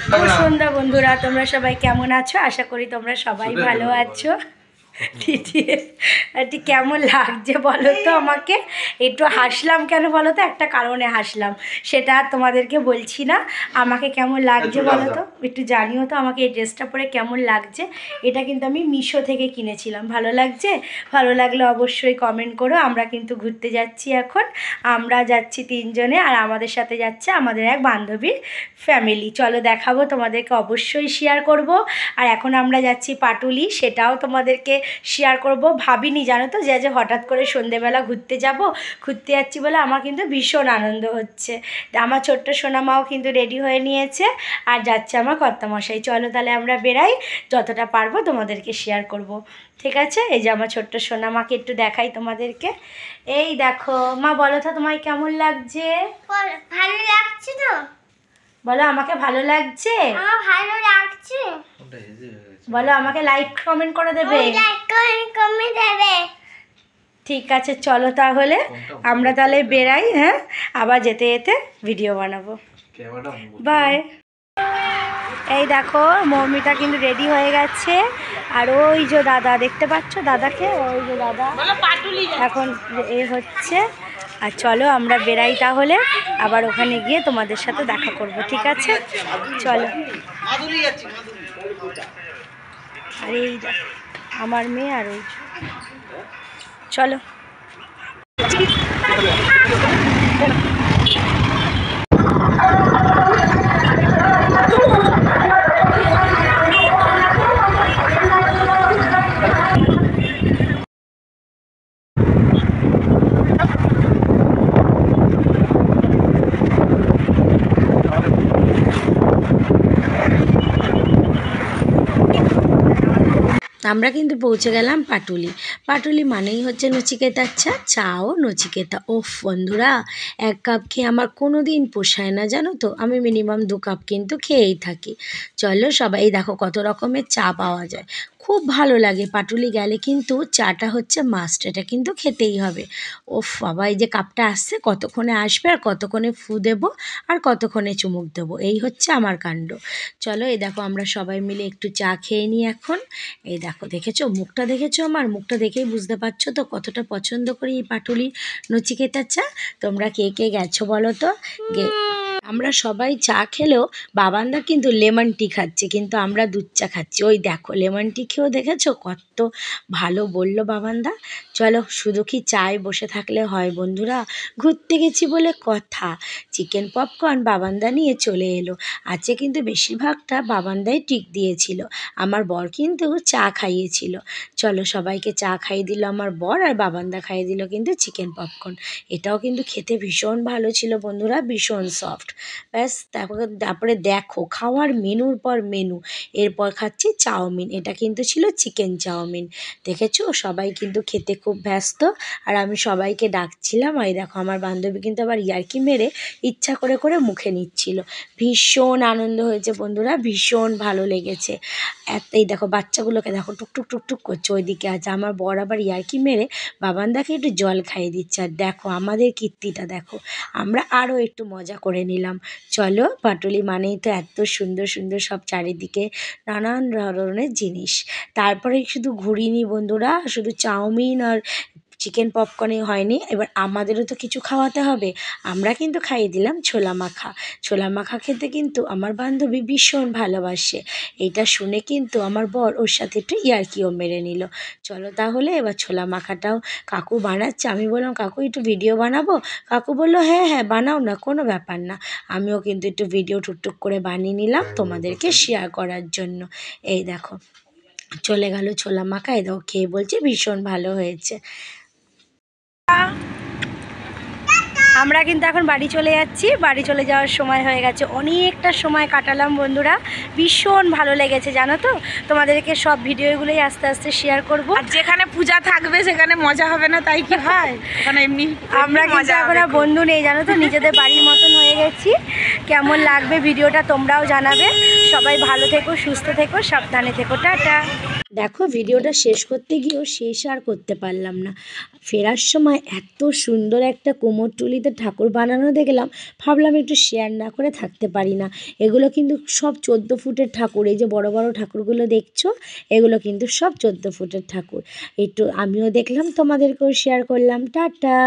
সন্ধ্যা বন্ধুরা, তোমরা সবাই কেমন আছো? আশা করি তোমরা সবাই ভালো আছো। দিদি কেমন লাগছে বলো তো আমাকে? একটু হাসলাম কেন বলো তো? একটা কারণে হাসলাম, সেটা তোমাদেরকে বলছি না। আমাকে কেমন লাগছে বলো তো? একটু জানিও তো আমাকে এই ড্রেসটা পরে কেমন লাগছে। এটা কিন্তু আমি মিশো থেকে কিনেছিলাম। ভালো লাগছে? ভালো লাগলে অবশ্যই কমেন্ট করো। আমরা কিন্তু ঘুরতে যাচ্ছি এখন। আমরা যাচ্ছি 3 জনে, আর আমাদের সাথে যাচ্ছে আমাদের এক বান্ধবীর ফ্যামিলি। চলো দেখাবো তোমাদেরকে, অবশ্যই শেয়ার করব। আর এখন আমরা যাচ্ছি পাটুলি, সেটাও তোমাদেরকে শেয়ার করব। ভাবিনি জানো তো যে হঠাৎ করে সন্ধেবেলা ঘুরতে যাচ্ছি বলে আমার কিন্তু ভীষণ আনন্দ হচ্ছে। আমার ছোট্ট সোনামাও কিন্তু রেডি হয়ে নিয়েছে, আর যাচ্ছে আমার কর্তামশাই। চলো তাহলে আমরা বেরাই, যতটা পারবো তোমাদেরকে শেয়ার করব। ঠিক আছে? এই যে আমার ছোট্ট সোনামাকে একটু দেখাই তোমাদেরকে। এই দেখো মা, বলো তো তোমায় কেমন লাগছে? ভালো লাগছে তো? বলো আমাকে ভালো লাগছে? আমার ভালো লাগছে। বলো আমাকে লাইক কমেন্ট করে দেবে। ঠিক আছে, চলো তাহলে আমরা তাহলে বেরাই। হ্যাঁ, আবার যেতে যেতে ভিডিও বানাবো। বাই। এই দেখো মৌমিতা কিন্তু রেডি হয়ে গেছে, আর ওই যে দাদা দেখতে পাচ্ছ দাদাকে, ওই যে দাদা এখন এ হচ্ছে। আর চলো আমরা বেরাই তাহলে, আবার ওখানে গিয়ে তোমাদের সাথে দেখা করব। ঠিক আছে, চলো। আর এই আমার মেয়ে, আর ওই চলো। আমরা কিন্তু পৌঁছে গেলাম পাটুলি। পাটুলি মানেই হচ্ছে নচিকেতার চা ও নচিকেতা। ওফ বন্ধুরা, 1 কাপ খেয়ে আমার কোনো দিন পোষায় না জানো তো। আমি মিনিমাম 2 কাপ কিন্তু খেয়েই থাকি। চলো সবাই, দেখো কত রকমের চা পাওয়া যায়, খুব ভালো লাগে। পাটুলি গেলে কিন্তু চাটা হচ্ছে মাস্ট, এটা কিন্তু খেতেই হবে। ওফ বাবা, এই যে কাপটা আসছে, কতক্ষণে আসবে আর কতক্ষণে ফু দেবো আর কতক্ষণে চুমুক দেবো, এই হচ্ছে আমার কাণ্ড। চলো এই দেখো আমরা সবাই মিলে একটু চা খেয়ে নিই এখন। এই দেখো, দেখেছো মুখটা, দেখেছো আমার মুখটা, দেখেই বুঝতে পারছো তো কতটা পছন্দ করি এই পাটুলি নচিকেতার চা। তোমরা কে কে গেছো বলো তো? আমরা সবাই চা খেলেও বাবানদা কিন্তু লেমন টি খাচ্ছে, কিন্তু আমরা দুধ চা খাচ্ছি। ওই দেখো লেমন টি খেয়েও দেখেছো কত ভালো বললো বাবানদা। চলো, শুধু কি চায় বসে থাকলে হয় বন্ধুরা? ঘুরতে গেছি বলে কথা। চিকেন পপকর্ন বাবানদা নিয়ে চলে এলো। আছে কিন্তু বেশিরভাগটা বাবানদাই টিক দিয়েছিল, আমার বর কিন্তু চা খাইয়েছিল। চলো সবাইকে চা খাইয়ে দিল আমার বর, আর বাবানদা খাইয়ে দিল কিন্তু চিকেন পপকর্ন। এটাও কিন্তু খেতে ভীষণ ভালো ছিল বন্ধুরা, ভীষণ সফট। ব্যাস, তারপরে দেখো খাওয়ার মেনুর পর মেনু। এরপর খাচ্ছি চাউমিন, এটা কিন্তু ছিল চিকেন চাউমিন। দেখেছো সবাই কিন্তু খেতে খুব ব্যস্ত, আর আমি সবাইকে ডাকছিলাম। আর দেখো আমার বান্ধবী কিন্তু আবার ইয়ার্কি মেরে ইচ্ছা করে করে মুখে নিচ্ছিল। ভীষণ আনন্দ হয়েছে বন্ধুরা, ভীষণ ভালো লেগেছে। এই দেখো বাচ্চাগুলোকে দেখো টুকটুক টুকটুক করছে ওইদিকে। আজ আমার বর আবার ইয়ার্কি মেরে বাবানদাকে একটু জল খাইয়ে দিচ্ছে। আর দেখো আমাদের কীর্তিটা দেখো, আমরা আরও একটু মজা করে নিলাম। চলো, পাটুলি মানেই তো এত সুন্দর সুন্দর সব চারিদিকে নানান ধরনের জিনিস। তারপরে শুধু ঘুরিনি বন্ধুরা, শুধু চাউমিন আর চিকেন পপকর্নে হয়নি, এবার আমাদেরও তো কিছু খাওয়াতে হবে। আমরা কিন্তু খাইয়ে দিলাম ছোলা মাখা। ছোলা মাখা খেতে কিন্তু আমার বান্ধবী ভীষণ ভালোবাসে। এইটা শুনে কিন্তু আমার বর ওর সাথে একটু ইয়ার্কিও মেরে নিল। চলো তাহলে এবার ছোলা মাখাটাও কাকু বানাচ্ছে। আমি বললাম কাকু একটু ভিডিও বানাবো? কাকু বললো হ্যাঁ হ্যাঁ বানাও না, কোনো ব্যাপার না। আমিও কিন্তু একটু ভিডিও টুকটুক করে বানিয়ে নিলাম তোমাদেরকে শেয়ার করার জন্য। এই দেখো চলে গেল ছোলা মাখা। এই দেখো খেয়ে বলছে ভীষণ ভালো হয়েছে। আমরা কিন্তু এখন বাড়ি চলে যাচ্ছি। বাড়ি চলে যাওয়ার সময় হয়ে গেছে, অনেকটা সময় কাটালাম বন্ধুরা, ভীষণ ভালো লেগেছে জানো তো। তোমাদেরকে সব ভিডিওগুলোই আস্তে আস্তে শেয়ার করব। আর যেখানে পূজা থাকবে সেখানে মজা হবে না, তাই কি হয়? ওখানে এমনি আমরা কিন্তু এখন আর বন্ধু নেই জানো তো, নিজেদের বাড়ির মতন হয়ে গেছি। কেমন লাগবে ভিডিওটা তোমরাও জানাবে। সবাই ভালো থেকো, সুস্থ থেকো, সাবধানে থেকো, টাটা। দেখো ভিডিওটা শেষ করতে গিয়েও শেষ আর করতে পারলাম না। ফেরার সময় এত সুন্দর একটা কুমোরটুলিতে ঠাকুর বানানো দেখলাম, ভাবলাম একটু শেয়ার না করে থাকতে পারি না। এগুলো কিন্তু সব 14 ফুটের ঠাকুর। এই যে বড় বড় ঠাকুরগুলো দেখছো, এগুলো কিন্তু সব 14 ফুটের ঠাকুর। একটু আমিও দেখলাম, তোমাদেরকেও শেয়ার করলাম। টাটা।